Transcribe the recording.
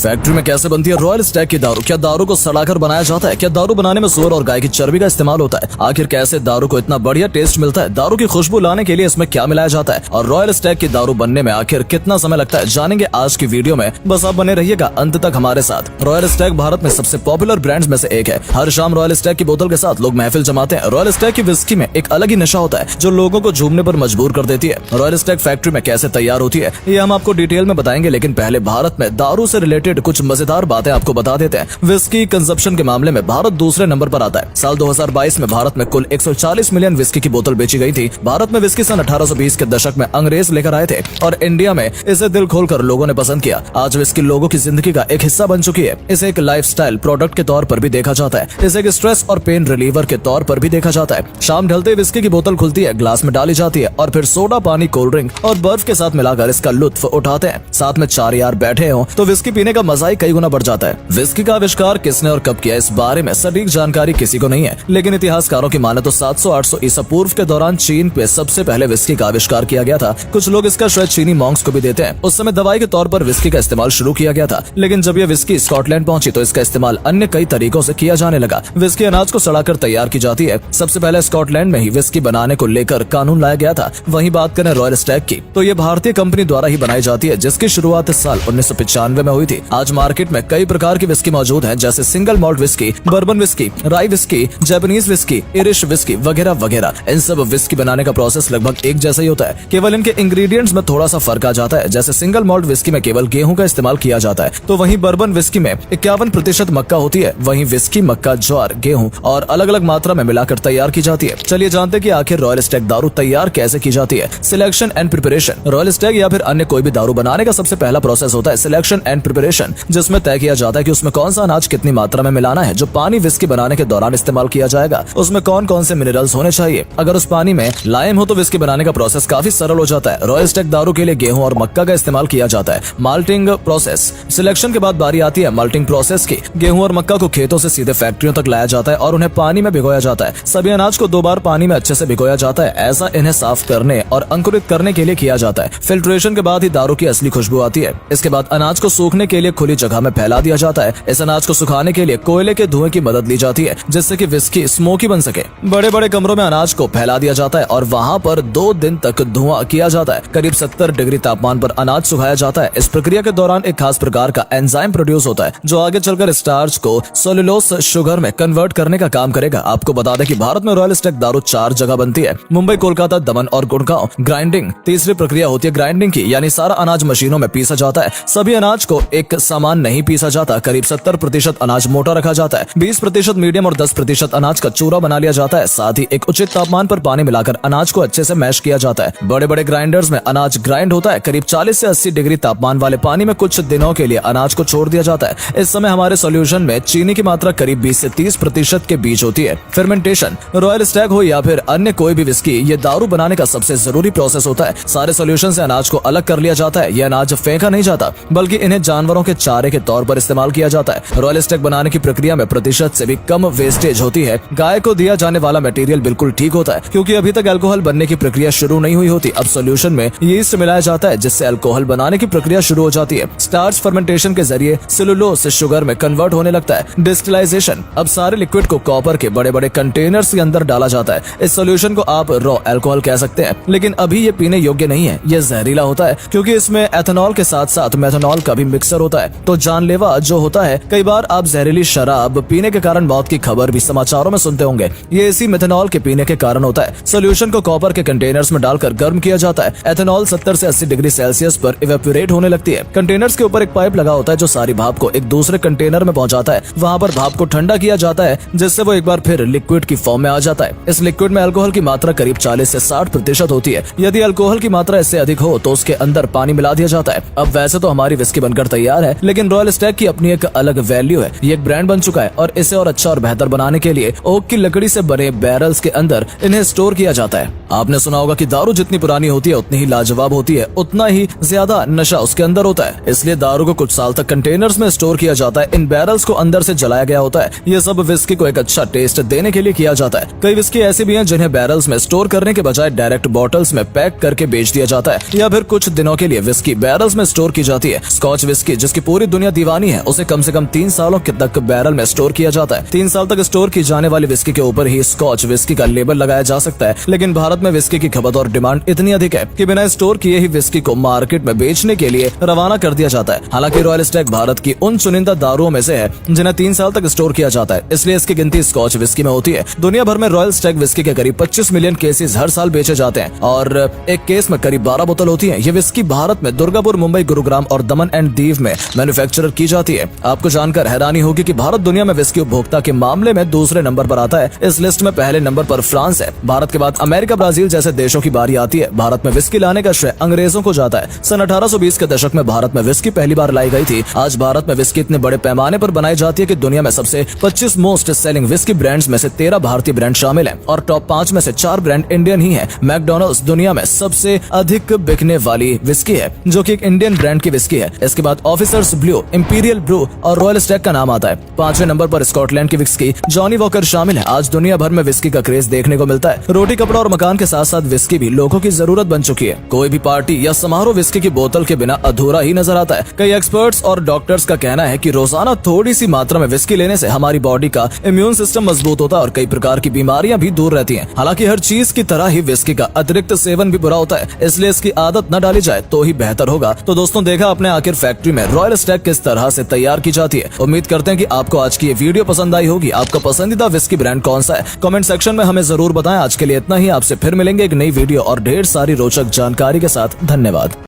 Factory में कैसे बनती है रॉयल स्टैग की दारू? क्या दारू को सड़ाकर बनाया जाता है? क्या दारू बनाने में सूअर और गाय की चर्बी का इस्तेमाल होता है? आखिर कैसे दारू को इतना बढ़िया टेस्ट मिलता है? दारू की खुशबू लाने के लिए इसमें क्या मिलाया जाता है? और रॉयल स्टैग की दारू बनने में आखिर कितना समय लगता है, जानेंगे आज की वीडियो में। बस आप बने रहिएगा अंत तक हमारे साथ। रॉयल स्टैग भारत में सबसे पॉपुलर ब्रांड्स में से एक है। हर शाम रॉयल स्टैग की बोतल के साथ लोग महफिल जमाते हैं। रॉयल स्टैग की विस्की में एक अलग ही नशा होता है जो लोगों को झूमने पर मजबूर कर देती है। रॉयल स्टैग फैक्ट्री में कैसे तैयार होती है ये हम आपको डिटेल में बताएंगे, लेकिन पहले भारत में दारू से रिलेटेड कुछ मजेदार बातें आपको बता देते हैं। विस्की कंजप्शन के मामले में भारत दूसरे नंबर पर आता है। साल 2022 में भारत में कुल 140 मिलियन विस्की की बोतल बेची गई थी। भारत में विस्की सन 1820 के दशक में अंग्रेज लेकर आए थे और इंडिया में इसे दिल खोलकर लोगों ने पसंद किया। आज विस्की लोगों की जिंदगी का एक हिस्सा बन चुकी है। इसे एक लाइफस्टाइल प्रोडक्ट के तौर पर भी देखा जाता है। इसे एक स्ट्रेस और पेन रिलीवर के तौर पर भी देखा जाता है। शाम ढलते विस्की की बोतल खुलती है, ग्लास में डाली जाती है और फिर सोडा, पानी, कोल्ड ड्रिंक और बर्फ के साथ मिलाकर इसका लुत्फ उठाते हैं। साथ में 4 यार बैठे हो तो विस्की पीने का मजा ही कई गुना बढ़ जाता है। विस्की का आविष्कार किसने और कब किया, इस बारे में सटीक जानकारी किसी को नहीं है, लेकिन इतिहासकारों की माने तो 700-800 ईसा पूर्व के दौरान चीन पे सबसे पहले विस्की का आविष्कार किया गया था। कुछ लोग इसका श्रेय चीनी मॉन्क्स को भी देते हैं। उस समय दवाई के तौर पर विस्की का इस्तेमाल शुरू किया गया था, लेकिन जब यह विस्की स्कॉटलैंड पहुंची तो इसका इस्तेमाल अन्य कई तरीकों से किया जाने लगा। विस्की अनाज को सड़ाकर तैयार की जाती है। सबसे पहले स्कॉटलैंड में ही विस्की बनाने को लेकर कानून लाया गया था। वहीं बात करें रॉयल स्टैग की तो ये भारतीय कंपनी द्वारा ही बनाई जाती है, जिसकी शुरुआत साल 1995 में हुई थी। आज मार्केट में कई प्रकार की विस्की मौजूद है, जैसे single malt whisky, bourbon whisky, rye whisky, Japanese whisky, Irish whisky वगैरह वगैरह। इन सब विस्की बनाने का प्रोसेस लगभग एक जैसा ही होता है, केवल इनके इंग्रेडिएंट्स में थोड़ा सा फर्क आ जाता है। जैसे सिंगल मॉल्ट विस्की में केवल गेहूं का इस्तेमाल किया जाता है, तो वहीं बर्बन विस्की में 51% मक्का होती है। वहीं विस्की मक्का, ज्वार, गेहूं और अलग अलग मात्रा में मिलाकर तैयार की जाती है। चलिए जानते हैं कि आखिर रॉयल स्टैग दारू तैयार कैसे की जाती है। Selection and preparation. Royal Stag या फिर अन्य कोई भी दारू बनाने का सबसे पहला प्रोसेस होता है सिलेक्शन एंड प्रिपरेशन, जिसमें तय किया जाता है कि उसमें कौन सा अनाज कितनी मात्रा में मिलाना है। जो पानी विस्की बनाने के दौरान इस्तेमाल किया जाएगा उसमें कौन कौन से मिनरल्स होने चाहिए। अगर उस पानी में लाइम हो तो विस्की बनाने का प्रोसेस काफी सरल हो जाता है। रॉयल स्टैग दारू के लिए गेहूं और मक्का का इस्तेमाल किया जाता है। Malting process. सिलेक्शन के बाद बारी आती है माल्टिंग प्रोसेस की। गेहूं और मक्का को खेतों से सीधे फैक्ट्रियों तक लाया जाता है और उन्हें पानी में भिगोया जाता है। सभी अनाज को 2 बार पानी में अच्छे से भिगोया जाता है। ऐसा इन्हें साफ करने और अंकुरित करने के लिए किया जाता है। फिल्ट्रेशन के बाद ही दारू की असली खुशबू आती है। इसके बाद अनाज को सूखने के लिए खुली जगह में फैला दिया जाता है। इस अनाज को सुखाने के लिए कोयले के धुएं की मदद ली जाती है, जिससे कि विस्की स्मोकी बन सके। बड़े बड़े कमरों में अनाज को फैला दिया जाता है और वहां पर 2 दिन तक धुआं किया जाता है। करीब 70 डिग्री तापमान पर अनाज सुखाया जाता है। इस प्रक्रिया के दौरान एक खास प्रकार का एंजाइम प्रोड्यूस होता है जो आगे चलकर स्टार्च को सेलुलोज शुगर में कन्वर्ट करने का काम करेगा। आपको बता दें कि भारत में रॉयल स्टैग दारू 4 जगह बनती है, मुंबई, कोलकाता, दमन और गुड़गांव। ग्राइंडिंग। तीसरी प्रक्रिया होती है ग्राइंडिंग की, यानी सारा अनाज मशीनों में पीसा जाता है। सभी अनाज को एक समान नहीं पीसा जाता। करीब 70% अनाज मोटा रखा जाता है, 20% मीडियम और 10% अनाज का चूरा बना लिया जाता है। साथ ही एक उचित तापमान पर पानी मिलाकर अनाज को अच्छे से मैश किया जाता है। बड़े बड़े ग्राइंडर्स में अनाज ग्राइंड होता है। करीब 40 से 80 डिग्री तापमान वाले पानी में कुछ दिनों के लिए अनाज को छोड़ दिया जाता है। इस समय हमारे सॉल्यूशन में चीनी की मात्रा करीब 20 से 30% के बीच होती है। फर्मेंटेशन। रॉयल स्टैग हो या फिर अन्य कोई भी विस्की, ये दारू बनाने का सबसे जरूरी प्रोसेस होता है। सारे सॉल्यूशन से अनाज को अलग कर लिया जाता है। यह अनाज फेंका नहीं जाता, बल्कि इन्हें जानवरों के चारे के तौर पर इस्तेमाल किया जाता है। रॉयल स्टैग बनाने की प्रक्रिया में प्रतिशत से भी कम वेस्टेज होती है। गाय को दिया जाने वाला मटेरियल बिल्कुल ठीक होता है, क्योंकि अभी तक अल्कोहल बनने की प्रक्रिया शुरू नहीं हुई होती। अब सॉल्यूशन में यीस्ट मिलाया जाता है, जिससे अल्कोहल बनाने की प्रक्रिया शुरू हो जाती है। स्टार्च फर्मेंटेशन के जरिए सेलुलोज से शुगर में कन्वर्ट होने लगता है। डिस्टिलाइजेशन। अब सारे लिक्विड को कॉपर के बड़े बड़े कंटेनर्स के अंदर डाला जाता है। इस सॉल्यूशन को आप रॉ अल्कोहल कह सकते हैं, लेकिन अभी ये पीने योग्य नहीं है। यह जहरीला होता है, क्योंकि इसमें एथेनॉल के साथ साथ मेथनॉल का भी मिक्सर होता है, तो जानलेवा जो होता है। कई बार आप जहरीली शराब पीने के कारण मौत की खबर भी समाचारों में सुनते होंगे। ये इसी मेथनॉल के पीने के कारण होता है। सॉल्यूशन को कॉपर के कंटेनर्स में डालकर गर्म किया जाता है। एथेनॉल 70 से 80 डिग्री सेल्सियस पर इवेपोरेट होने लगती है। कंटेनर्स के ऊपर एक पाइप लगा होता है जो सारी भाप को एक दूसरे कंटेनर में पहुंचाता है। वहां पर भाप को ठंडा किया जाता है, जिससे वो एक बार फिर लिक्विड की फॉर्म में आ जाता है। इस लिक्विड में अल्कोहल की मात्रा करीब 40 से 60% होती है। यदि अल्कोहल की मात्रा इससे अधिक हो तो उसके अंदर पानी मिला दिया जाता है। अब वैसे तो हमारी विस्की बनकर तैयार है, लेकिन रॉयल स्टैग की अपनी एक अलग वैल्यू है। ये एक ब्रांड बन चुका है और इसे और अच्छा और बेहतर बनाने के लिए ओक की लकड़ी से बने बैरल्स के अंदर इन्हें स्टोर किया जाता है। आपने सुना होगा कि दारू जितनी पुरानी होती है उतनी ही लाजवाब होती है, उतना ही ज्यादा नशा उसके अंदर होता है। इसलिए दारू को कुछ साल तक कंटेनर्स में स्टोर किया जाता है। इन बैरल्स को अंदर से जलाया गया होता है। ये सब विस्की को एक अच्छा टेस्ट देने के लिए किया जाता है। कई विस्की ऐसी भी हैं जिन्हें बैरल्स में स्टोर करने के बजाय डायरेक्ट बॉटल्स में पैक करके बेच दिया जाता है, या फिर कुछ दिनों के लिए विस्की बैरल्स में स्टोर की जाती है। स्कॉच विस्की, जिसकी जिसकी पूरी दुनिया दीवानी है, उसे कम से कम 3 सालों तक बैरल में स्टोर किया जाता है। 3 साल तक स्टोर की जाने वाली विस्की के ऊपर ही स्कॉच विस्की का लेबल लगाया जा सकता है। लेकिन भारत में विस्की की खपत और डिमांड इतनी अधिक है कि बिना स्टोर किए ही विस्की को मार्केट में बेचने के लिए रवाना कर दिया जाता है। हालांकि रॉयल स्टैग भारत की उन चुनिंदा दारुओं में से है जिन्हें 3 साल तक स्टोर किया जाता है, इसलिए इसकी गिनती स्कॉच विस्की में होती है। दुनिया भर में रॉयल स्टैग विस्की के करीब 25 मिलियन केसेस हर साल बेचे जाते हैं और एक केस में करीब 12 बोतल होती है। ये विस्की भारत में दुर्गापुर, मुंबई, गुरुग्राम और दमन एंड दीव में मैन्युफैक्चर की जाती है। आपको जानकर हैरानी होगी कि भारत दुनिया में विस्की उपभोक्ता के मामले में दूसरे नंबर पर आता है। इस लिस्ट में पहले नंबर पर फ्रांस है। भारत के बाद अमेरिका, ब्राजील जैसे देशों की बारी आती है। भारत में विस्की लाने का श्रेय अंग्रेजों को जाता है। सन 1820 के दशक में भारत में विस्की पहली बार लाई गई थी। आज भारत में विस्की इतने बड़े पैमाने पर बनाई जाती है कि दुनिया में सबसे 25 मोस्ट सेलिंग विस्की ब्रांड्स में से 13 भारतीय ब्रांड शामिल हैं और टॉप 5 में से 4 ब्रांड इंडियन ही हैं। मैकडॉनल्ड्स दुनिया में सबसे अधिक बिकने वाली विस्की है, जो कि एक इंडियन ब्रांड की विस्की है। इसके बाद ऑफिसर्स ब्लू, इंपीरियल ब्रू और रॉयल स्टैग का नाम आता है। 5वें नंबर पर स्कॉटलैंड की विस्की जॉनी वॉकर शामिल है। आज दुनिया भर में विस्की का क्रेज देखने को मिलता है। रोटी, कपड़ा और मकान के साथ साथ विस्की भी लोगों की जरूरत बन चुकी है। कोई भी पार्टी या समारोह विस्की की बोतल के बिना अधूरा ही नजर आता है। कई एक्सपर्ट्स और डॉक्टर्स का कहना है कि रोजाना थोड़ी सी मात्रा में विस्की लेने से हमारी बॉडी का इम्यून सिस्टम मजबूत होता है और कई प्रकार की बीमारियां भी दूर रहती हैं। हालांकि हर चीज की तरह ही विस्की का अतिरिक्त सेवन भी बुरा होता है, इसलिए इसकी आदत न डाली जाए तो ही बेहतर होगा। तो दोस्तों, देखा आपने आखिर फैक्ट्री में रॉयल स्टैग किस तरह से तैयार की जाती है। उम्मीद करते हैं कि आपको आज की ये वीडियो पसंद आई होगी। आपका पसंदीदा विस्की ब्रांड कौन सा है, कमेंट सेक्शन में हमें जरूर बताएं। आज के लिए इतना ही। आपसे फिर मिलेंगे एक नई वीडियो और ढेर सारी रोचक जानकारी के साथ। धन्यवाद।